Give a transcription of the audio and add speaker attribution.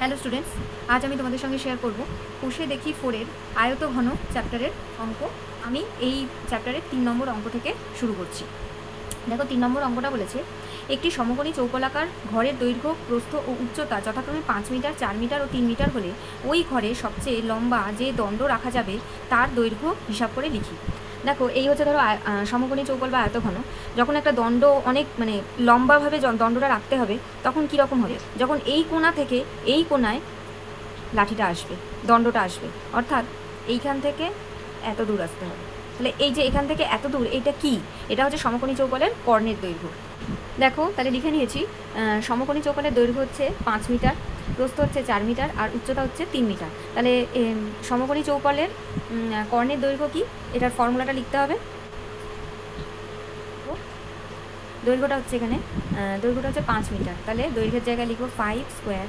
Speaker 1: Hello students, আজ আমি তোমাদের সঙ্গে শেয়ার করব কোষে দেখি 4-এর আয়তঘন চ্যাপ্টারের অঙ্ক। আমি এই চ্যাপ্টারের 3 নম্বর অঙ্ক থেকে শুরু করছি। দেখো 3 নম্বর অঙ্কটা বলেছে, একটি সমকোণী চৌকোলাকার ঘরের দৈর্ঘ্য, প্রস্থ ও উচ্চতা যথাক্রমে 5 মিটার, 4 মিটার ও 3 মিটার হলে ওই ঘরে সবচেয়ে লম্বা যে দণ্ড রাখা যাবে তার দৈর্ঘ্য হিসাব করে লিখি। দেখো এই হচ্ছে ধরো সমকোণী চৌকোল বা আয়তঘন। যখন একটা দণ্ড অনেক লম্বাভাবে দণ্ডটা রাখতে হবে তখন কীরকম হবে, যখন এই কোণা থেকে এই কোণায় লাঠিটা আসবে, দণ্ডটা আসবে, অর্থাৎ এইখান থেকে এত দূর আসতে হবে। তাহলে এই যে এখান থেকে এত দূর, এটা কি? এটা হচ্ছে সমকোণী চৌকোলের কর্ণের দৈর্ঘ্য। দেখো তাহলে লিখে নিয়েছি, সমকোণী চৌকোলের দৈর্ঘ্য হচ্ছে 5 মিটার, প্রস্থ হচ্ছে 4 মিটার আর উচ্চতা হচ্ছে 3 মিটার। তাহলে সমকোণী চৌকোলের কর্ণের দৈর্ঘ্য কি, এটার ফর্মুলাটা লিখতে হবে। দৈর্ঘ্যটা হচ্ছে এখানে দৈর্ঘ্যটা হচ্ছে 5 মিটার, তাহলে দৈর্ঘ্যের জায়গায় লিখব 5 স্কোয়ার